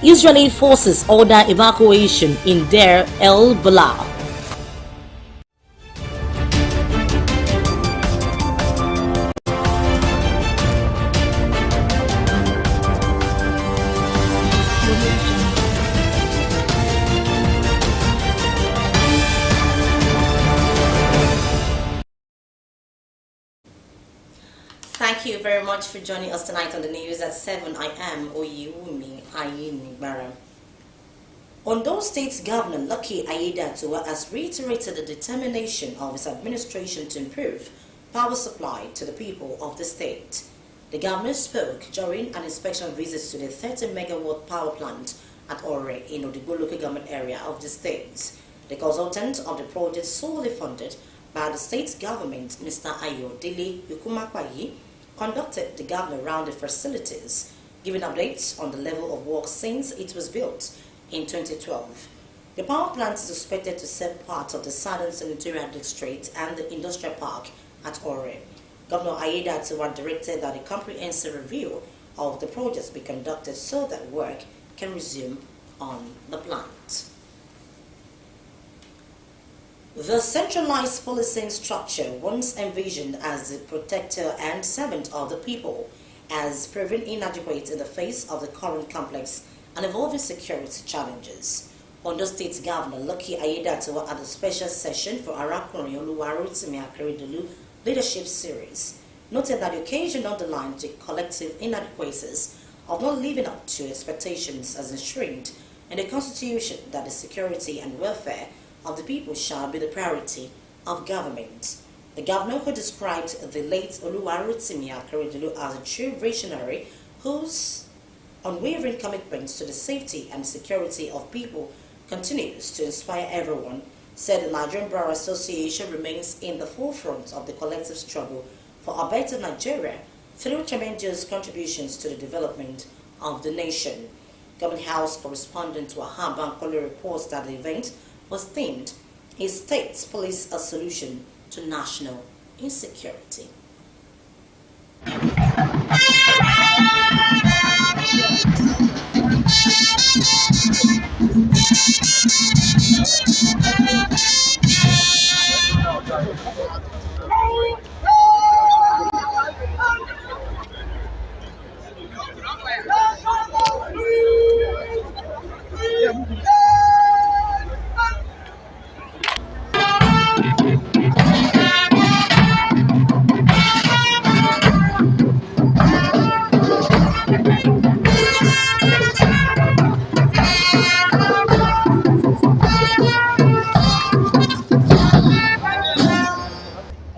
Israeli forces order evacuation in Deir el-Balah. Thank you very much for joining us tonight on the news at 7. I am Oyewumi Ayinigbara. Ondo State Governor Lucky Aiyedatiwa has reiterated the determination of his administration to improve power supply to the people of the state. The governor spoke during an inspection visit to the 30-megawatt power plant at Osrc in Odigbo local government area of the state. The consultant of the project, solely funded by the state government, Mr. Ayodele Yukumakwayi, conducted the governor around the facilities, giving updates on the level of work since it was built in 2012. The power plant is expected to serve parts of the Southern Senatorial District and the Industrial Park at Osrc. Governor Aiyedatiwa directed that a comprehensive review of the projects be conducted so that work can resume on the plant. The centralized policing structure, once envisioned as the protector and servant of the people, has proven inadequate in the face of the current complex and evolving security challenges. Ondo State Governor Lucky Aiyedatiwa at the special session for Arakunrin Oluwarotimi Akeredolu Leadership Series noted that the occasion underlined the collective inadequacies of not living up to expectations as enshrined in the Constitution that the security and welfare of the people shall be the priority of government. The governor, who described the late Oluwarotimi Akeredolu as a true visionary whose unwavering commitment to the safety and security of people continues to inspire everyone, said the Nigerian Bar Association remains in the forefront of the collective struggle for a better Nigeria through tremendous contributions to the development of the nation. Government House correspondent Wahab Bankole reports that the event was themed "Is State's Police a Solution to National Insecurity?"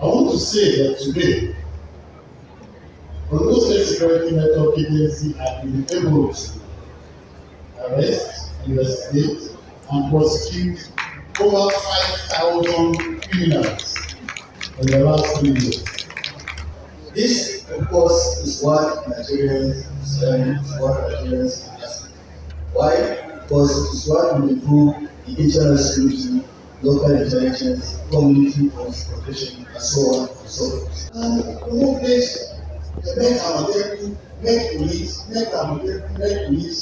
I want to say that today, Ondo State Security Network Agency has been able to arrest, investigate, and prosecute over 5,000 criminals in the last 3 years. This, of course, is what Nigerians are asking. Why? Because it is what will improve the internal security, local intelligence, community protection, and so on and so forth. And the movement, make police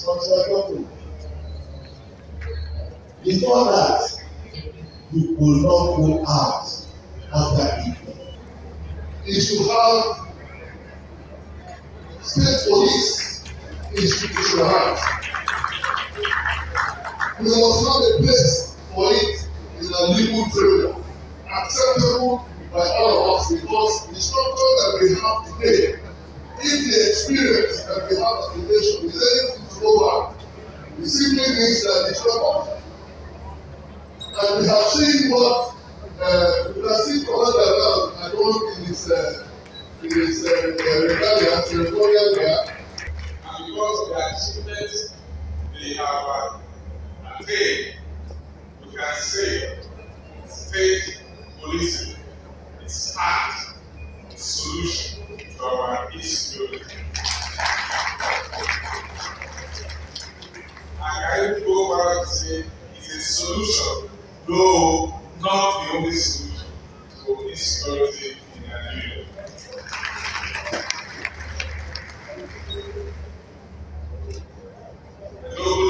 control. Before that, you will not go out after people. You should have state police institutionalized. We must have a place for it in a legal framework, acceptable by all of us, because the structure that we have today, if the experience that we have as a nation is anything to go back, it simply means that the structure, and we have seen what we have seen Commander now, I don't in his rebellion, territorial there, and because of the achievements they have attained, we can say state policing is part of the solution to our insecurity. And I will go back to say it's a solution, though not the only solution to insecurity in Nigeria. The global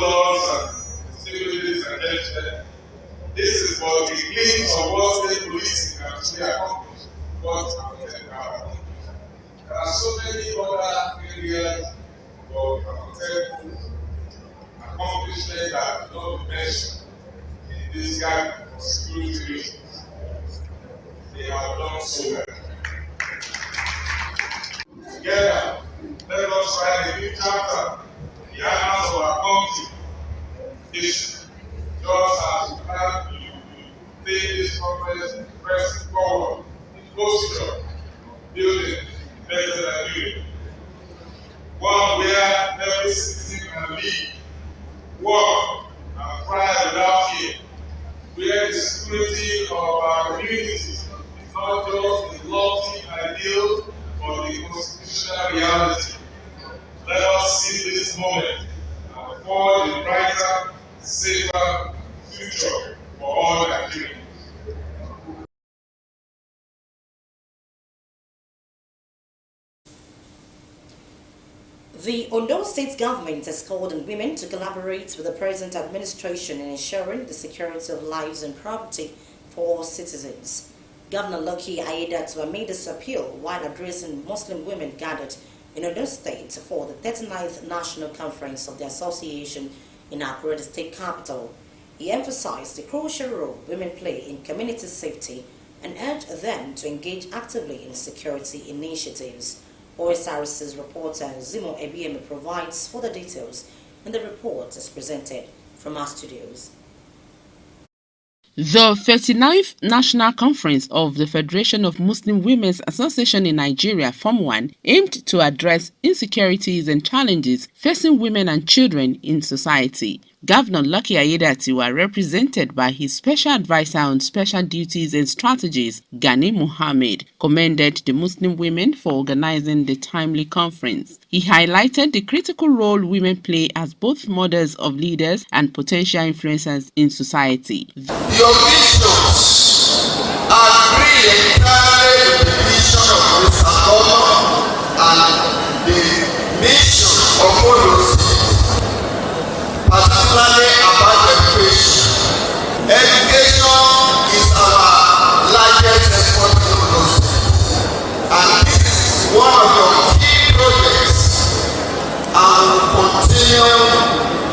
mentioned, this is but a glimpse of what state policing can actually accomplish, what Amotekun can accomplish. There are so many other areas of Amotekun accomplishments that do not be mentioned in this guide for security reasons. They have done so well. Together, let us write a new chapter in the annals of our country. Just as we have to take this conference pressing forward in posture, building better than doing. One where every citizen can live, work, and thrive without fear. Where the security of our communities is not just a lofty ideal but the constitutional reality. Let us see this moment and forge a brighter, safer future for all Nigerians. The Ondo State government has called on women to collaborate with the present administration in ensuring the security of lives and property for all citizens. Governor Lucky Aiyedatiwa made this appeal while addressing Muslim women gathered in Ondo State for the 39th National Conference of the Association in Accra, the state capital. He emphasized the crucial role women play in community safety and urged them to engage actively in security initiatives. Osrc's reporter Zimo Ebieme provides further details in the report as presented from our studios. The 39th National Conference of the Federation of Muslim Women's Association in Nigeria, Form 1, aimed to address insecurities and challenges facing women and children in society. Governor Lucky Aiyedatiwa, represented by his Special Advisor on Special Duties and Strategies, Gani Mohammed, commended the Muslim women for organizing the timely conference. He highlighted the critical role women play as both mothers of leaders and potential influencers in society. Your visions agree entirely with the vision of Mr. Governor and the mission of Osrc, particularly about education. Education is our largest responsibility, and this is one of your key projects, and we will continue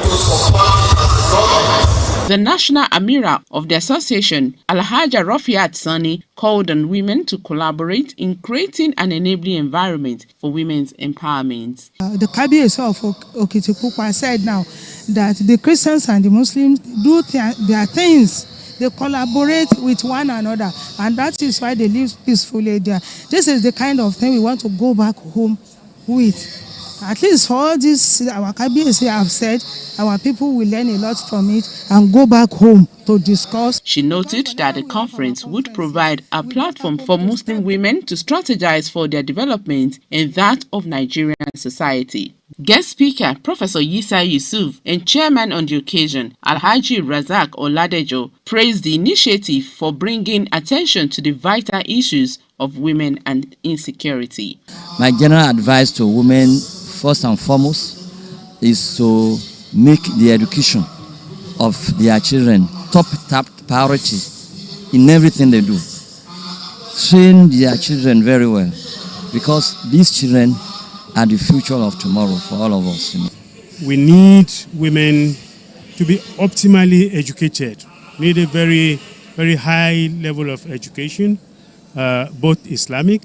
to support it as a government. The National Amira of the association, Alhaja Rafiat Sani, called on women to collaborate in creating an enabling environment for women's empowerment. The Kabiyesi of Okitipupa said now that the Christians and the Muslims do their things. They collaborate with one another, and that is why they live peacefully there. This is the kind of thing we want to go back home with. At least for all this, our Kabiyesi have said, our people will learn a lot from it and go back home to discuss. She noted that the conference would provide a platform for Muslim women to strategize for their development and that of Nigerian society. Guest speaker Professor Yisa Yusuf and chairman on the occasion, Alhaji Razak Oladejo, praised the initiative for bringing attention to the vital issues of women and insecurity. My general advice to women, first and foremost, is to make the education of their children top priority in everything they do. Train their children very well, because these children are the future of tomorrow for all of us. We need women to be optimally educated. We need a very, very high level of education, both Islamic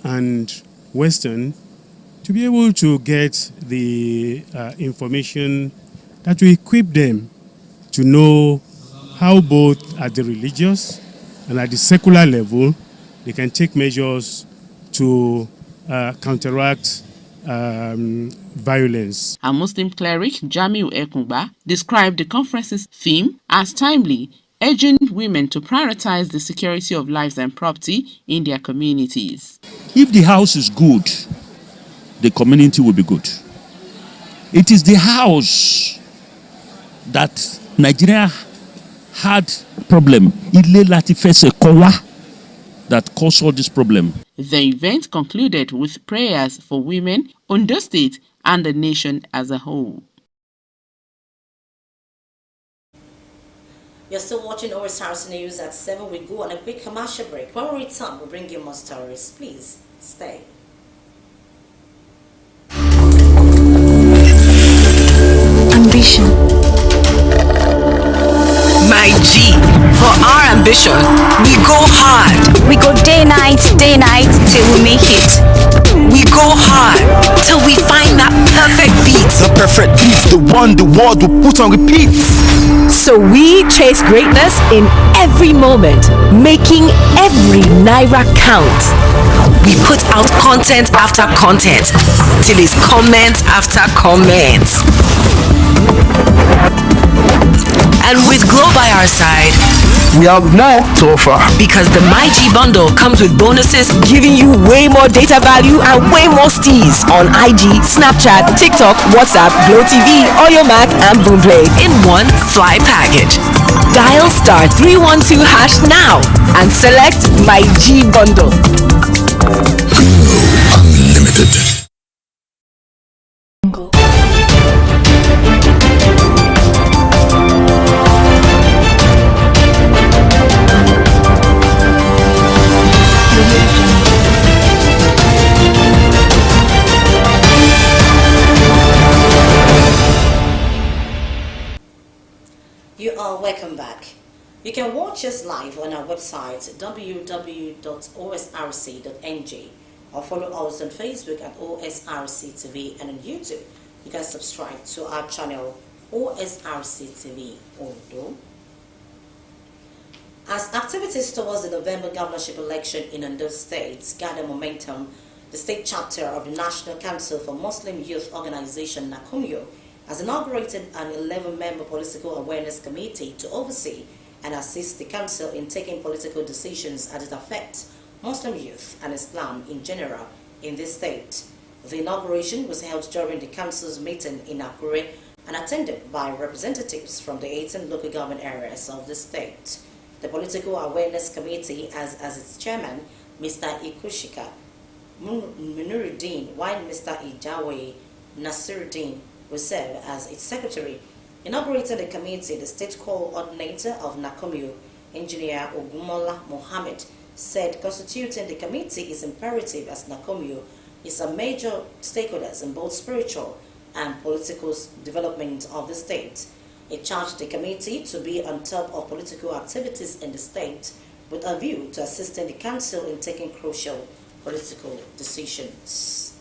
and Western, to be able to get the information that will equip them to know how both at the religious and at the secular level they can take measures to counteract violence. A Muslim cleric, Jamiu Ekungba, described the conference's theme as timely, urging women to prioritize the security of lives and property in their communities. If the house is good, the community will be good. It is the house that Nigeria had problem. That caused all this problem. The event concluded with prayers for women, Ondo State, and the nation as a whole. You're still watching Osrc News at 7. We go on a quick commercial break. When we return, we'll bring you more stories. Please stay. Ambition. My G, for our ambition, we go hard. We go day night till we make it. We go hard till we find that perfect beat. The perfect beat, the one the world will put on repeat. So we chase greatness in every moment, making every naira count. We put out content after content till it's comment after comment. And with Glow by our side, We have more to offer. because the MyG bundle comes with bonuses giving you way more data value and way more steez on IG, Snapchat, TikTok, WhatsApp, Glow TV, Mac, and Boomplay in one fly package. Dial *312# now and select MyG bundle. Unlimited. You are welcome back. You can watch us live on our website www.osrc.ng or follow us on Facebook at OSRC TV, and on YouTube you can subscribe to our channel OSRC TV Ondo. As activities towards the November governorship election in Ondo State gather momentum, the state chapter of the National Council for Muslim Youth Organization NACOMYO has inaugurated an 11-member political awareness committee to oversee and assist the council in taking political decisions as it affects Muslim youth and Islam in general in this state. The inauguration was held during the council's meeting in Akure and attended by representatives from the 18 local government areas of the state. The Political Awareness Committee has as its chairman Mr. Ikushika Munuruddin, while Mr. Ijawe Nasiruddin will serve as its secretary. Inaugurating the committee, the state coordinator of NACOMYO, Engineer Ogumola Mohammed, said constituting the committee is imperative as NACOMYO is a major stakeholder in both spiritual and political development of the state. It charged the committee to be on top of political activities in the state with a view to assisting the council in taking crucial political decisions.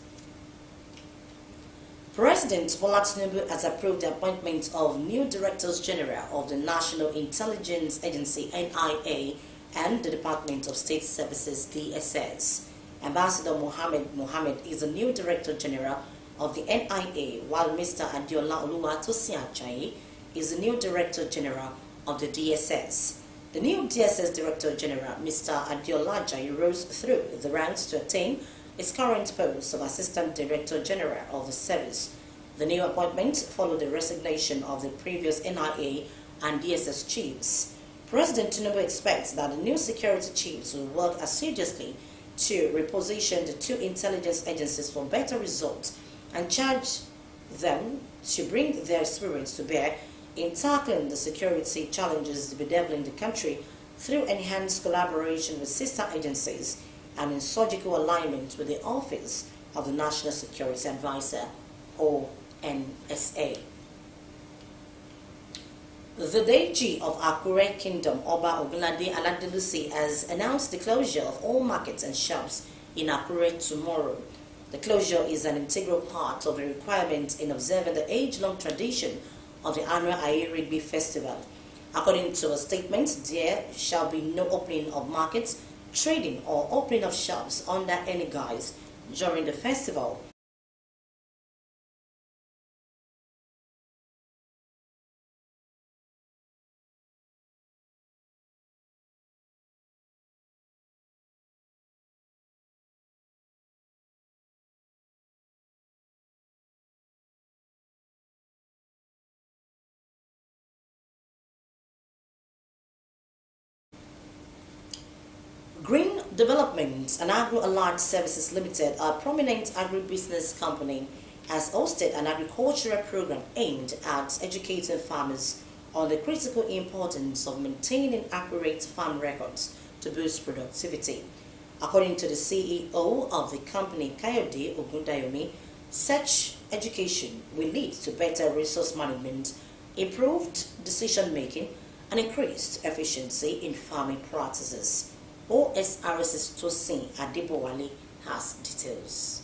President Bola Tinubu has approved the appointment of new Directors General of the National Intelligence Agency (NIA) and the Department of State Services (DSS). Ambassador Mohammed is the new Director General of the NIA, while Mr. Adiola Oluwatosin Ajayi is the new Director General of the DSS. The new DSS Director General, Mr. Adiola Ajayi, rose through the ranks to attain his current post of Assistant Director General of the service. The new appointment followed the resignation of the previous NIA and DSS chiefs. President Tinubu expects that the new security chiefs will work assiduously to reposition the two intelligence agencies for better results and charge them to bring their experience to bear in tackling the security challenges bedeviling the country through enhanced collaboration with sister agencies and in surgical alignment with the Office of the National Security Advisor, or NSA. The Deji of Akure Kingdom, Oba Ogunlade Aladelusi, has announced the closure of all markets and shops in Akure tomorrow. The closure is an integral part of the requirement in observing the age-long tradition of the annual Ayerigbe Festival. According to a statement, there shall be no opening of markets, trading or opening of shops under any guise during the festival. Green Development and Agro-Allied Services Limited, a prominent agribusiness company, has hosted an agricultural program aimed at educating farmers on the critical importance of maintaining accurate farm records to boost productivity. According to the CEO of the company, Kayode Ogundayomi, such education will lead to better resource management, improved decision-making, and increased efficiency in farming practices. Osrc's Tosin Adebowale has details.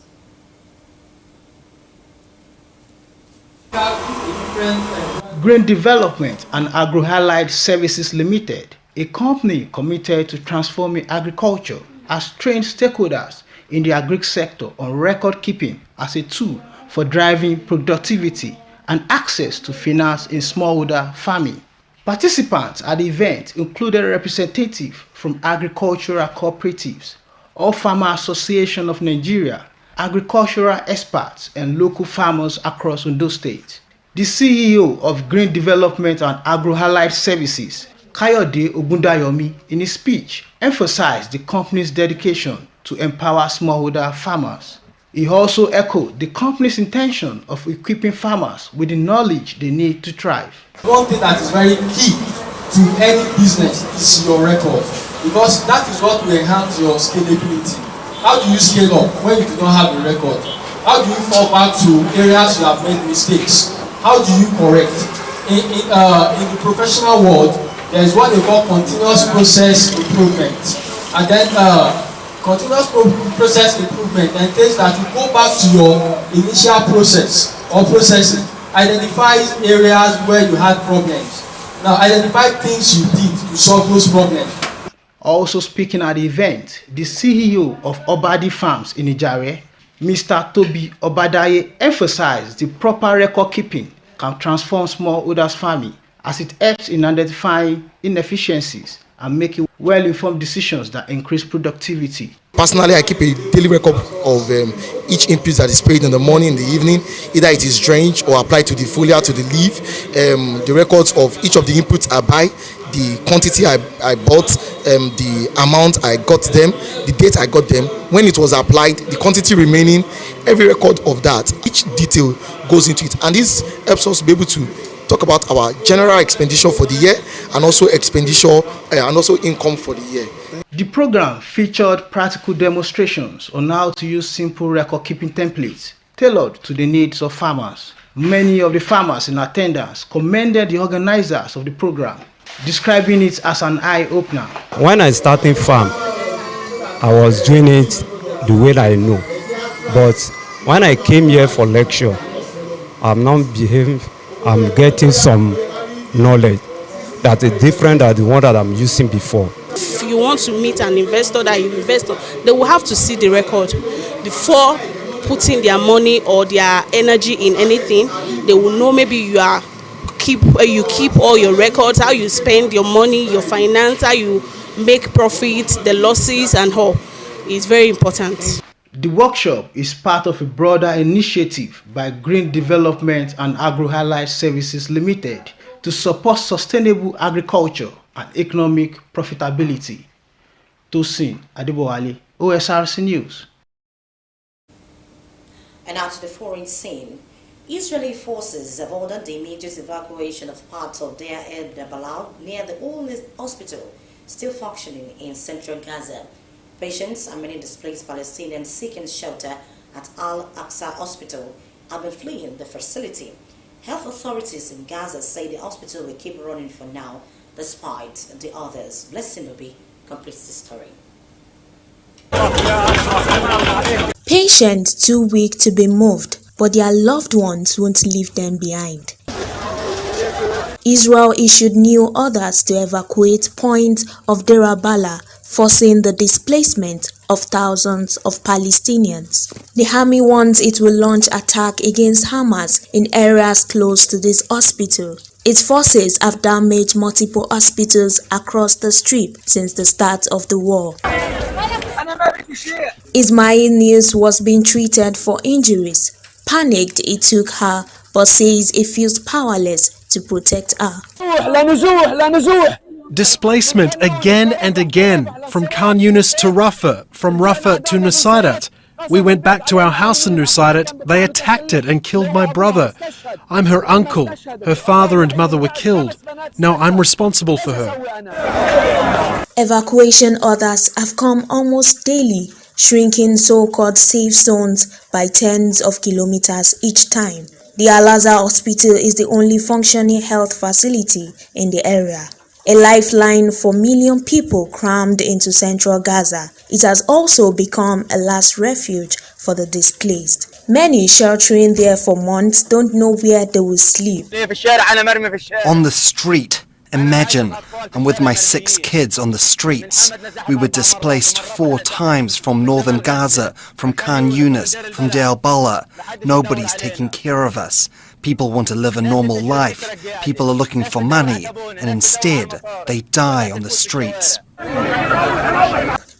Grain Development and Agro-Allied Services Limited, a company committed to transforming agriculture, has trained stakeholders in the agri sector on record keeping as a tool for driving productivity and access to finance in smallholder farming. Participants at the event included representatives from agricultural cooperatives, All Farmer Association of Nigeria, agricultural experts, and local farmers across Ondo State. The CEO of Grain Development and Agro-Allied Services, Kayode Ogundayomi, in his speech, emphasized the company's dedication to empower smallholder farmers. He also echoed the company's intention of equipping farmers with the knowledge they need to thrive. One thing that is very key to any business is your record, because that is what will enhance your scalability. How do you scale up when you do not have a record? How do you fall back to areas you have made mistakes? How do you correct? In the professional world, there is what they call continuous process improvement. And then continuous process improvement entails that you go back to your initial process or processing, identify areas where you had problems. Now, identify things you did to solve those problems. Also speaking at the event, the CEO of Obadi Farms in Ijare, Mr. Tobi Obadaye, emphasized the proper record keeping can transform smallholders farming as it helps in identifying inefficiencies and making well-informed decisions that increase productivity. Personally, I keep a daily record of each input that is sprayed in the morning, in the evening, either it is drained or applied to the foliar, to the leaf. The records of each of the inputs I buy, the quantity I bought, the amount I got them, the date I got them, when it was applied, the quantity remaining, every record of that, each detail goes into it. And this helps us to be able to talk about our general expenditure for the year and also expenditure and also income for the year. The program featured practical demonstrations on how to use simple record-keeping templates tailored to the needs of farmers. Many of the farmers in attendance commended the organizers of the program, describing it as an eye-opener. When I started farm, I was doing it the way I know. But when I came here for lecture, I'm getting some knowledge that is different than the one that I'm using before. If you want to meet an investor that you invest on, they will have to see the record before putting their money or their energy in anything. They will know maybe you keep all your records, how you spend your money, your finance, how you make profits, the losses and all. It's very important. The workshop is part of a broader initiative by Grain Development and Agro-Allied Services Limited to support sustainable agriculture and economic profitability. Tosin Adebowale, Osrc News. And now to the foreign scene. Israeli forces have ordered the immediate evacuation of parts of Deir el-Balah near the oldest hospital still functioning in central Gaza. Patients and many displaced Palestinians seeking shelter at Al-Aqsa Hospital have been fleeing the facility. Health authorities in Gaza say the hospital will keep running for now, despite the others. Blessing Obi completes the story. Patients too weak to be moved, but their loved ones won't leave them behind. Israel issued new orders to evacuate points of Deir al-Balah, forcing the displacement of thousands of Palestinians. The army warns it will launch attack against Hamas in areas close to this hospital. Its forces have damaged multiple hospitals across the strip since the start of the war. Ismail News was being treated for injuries. Panicked, he took her, but says he feels powerless to protect her. Displacement again and again, from Khan Yunis to Rafah, from Rafah to Nusayrat. We went back to our house in Nusayrat, they attacked it and killed my brother. I'm her uncle, her father and mother were killed. Now I'm responsible for her. Evacuation orders have come almost daily, shrinking so-called safe zones by tens of kilometers each time. The Al-Azhar Hospital is the only functioning health facility in the area, a lifeline for million people crammed into central Gaza. It has also become a last refuge for the displaced. Many sheltering there for months don't know where they will sleep. On the street, imagine, I'm with my 6 kids on the streets. We were displaced 4 times from northern Gaza, from Khan Yunis, from Deir Bala. Nobody's taking care of us. People want to live a normal life. People are looking for money, and instead, they die on the streets.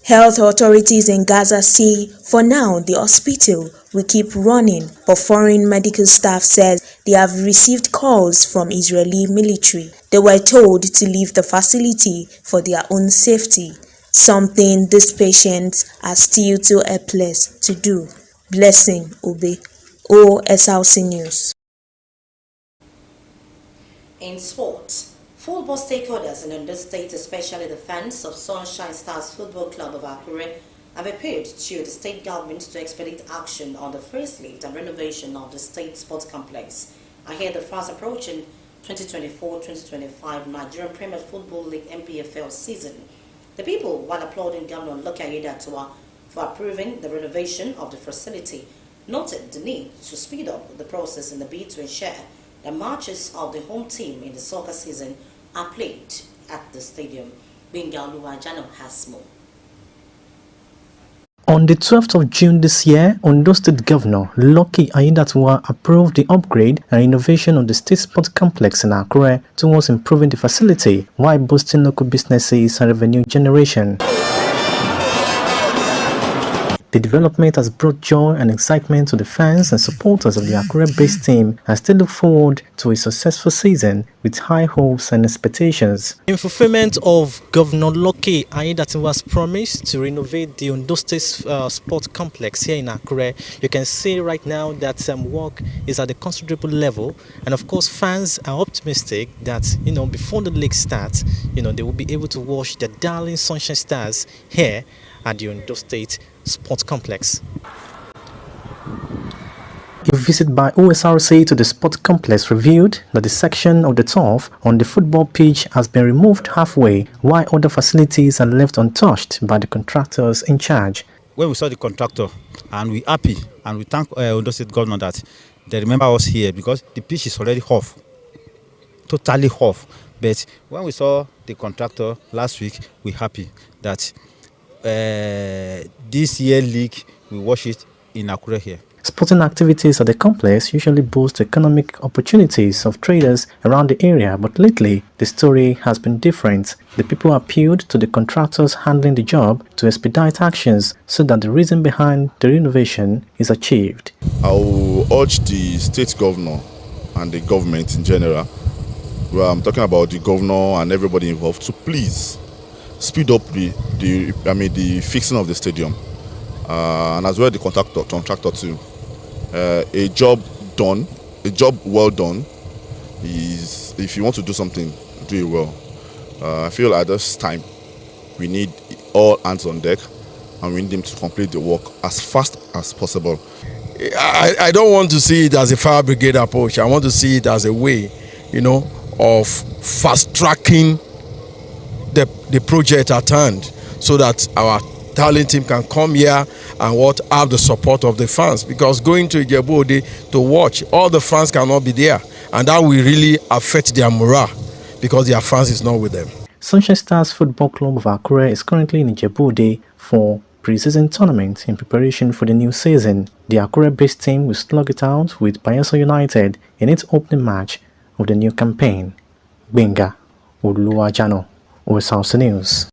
Health authorities in Gaza say for now the hospital will keep running, but foreign medical staff says they have received calls from Israeli military. They were told to leave the facility for their own safety, something these patients are still too helpless to do. Blessing Obe, Osrc News. In sports, football stakeholders in the state, especially the fans of Sunshine Stars Football Club of Akure, have appealed to the state government to expedite action on the facelift and renovation of the state sports complex ahead of the fast approaching 2024-2025 Nigerian Premier Football League MPFL season. The people, while applauding Governor Lucky Aiyedatiwa for approving the renovation of the facility, noted the need to speed up the process in the bid to ensure the matches of the home team in the soccer season are played at the stadium. Bengalu Wajano has more. On the 12th of June this year, Ondo State Governor Lucky Aiyedatiwa approved the upgrade and renovation of the State Sports Complex in Akure towards improving the facility while boosting local businesses and revenue generation. The development has brought joy and excitement to the fans and supporters of the Akure-based team as they look forward to a successful season with high hopes and expectations. In fulfillment of Governor Lucky Aiyedatiwa's promise to renovate the Ondo State Sports Complex here in Akure, you can see right now that work is at a considerable level, and of course fans are optimistic that before the league starts, they will be able to watch the darling Sunshine Stars here at the Ondo State Sports Complex. A visit by Osrc to the sports complex revealed that the section of the turf on the football pitch has been removed halfway, while other facilities are left untouched by the contractors in charge. When we saw the contractor, and we're happy, and we thank Ondo State government that they remember us here, because the pitch is already off, totally off. But when we saw the contractor last week, we're happy that this year league we watch it in Akure here. Sporting activities at the complex usually boost economic opportunities of traders around the area, but lately the story has been different. The people appealed to the contractors handling the job to expedite actions so that the reason behind the renovation is achieved. I will urge the state governor and the government in general, well, I'm talking about the governor and everybody involved, to please speed up the fixing of the stadium, and as well the contractor too. A job well done is, if you want to do something, do it well. I feel at this time we need all hands on deck, and we need them to complete the work as fast as possible. I don't want to see it as a fire brigade approach. I want to see it as a way, of fast tracking the project at hand, so that our talent team can come here and have the support of the fans, because going to Ijebu-Ode to watch, all the fans cannot be there, and that will really affect their morale because their fans is not with them. Sunshine Stars Football Club of Akure is currently in Ijebu-Ode for pre-season tournament in preparation for the new season. The Akure-based team will slug it out with Bayelsa United in its opening match of the new campaign. Benga Oluwajano, Osrc News.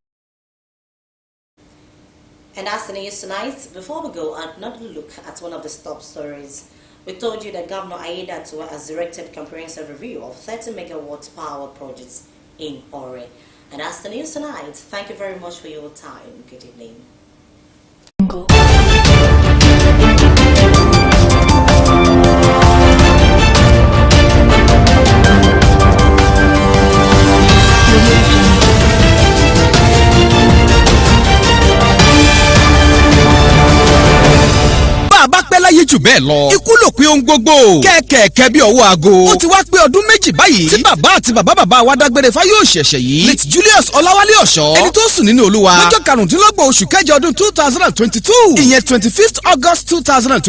And that's the news tonight. Before we go, another look at one of the top stories. We told you that Governor Aiyedatiwa has directed comprehensive review of 30 megawatt power projects in Ore. And that's the news tonight. Thank you very much for your time. Good evening. jù bẹ́ẹ̀ lọ. ikú ló pé ohun gbogbo. kẹ́kẹ̀kẹ́ bí ọwọ́ aago. ó ti wá pé ọdún méjì báyìí. tí bàbá àti bàbá wa dágbére fáyé òṣèṣẹ̀ yìí. late Julius Ọláwálé Ọ̀ṣọ́. ẹni tó sùn nínú Olúwa. lọ́jọ́ karùndínlọ́gbọ̀n oṣù kẹjọ ọdún 2022. ìyẹn 25th August 2022.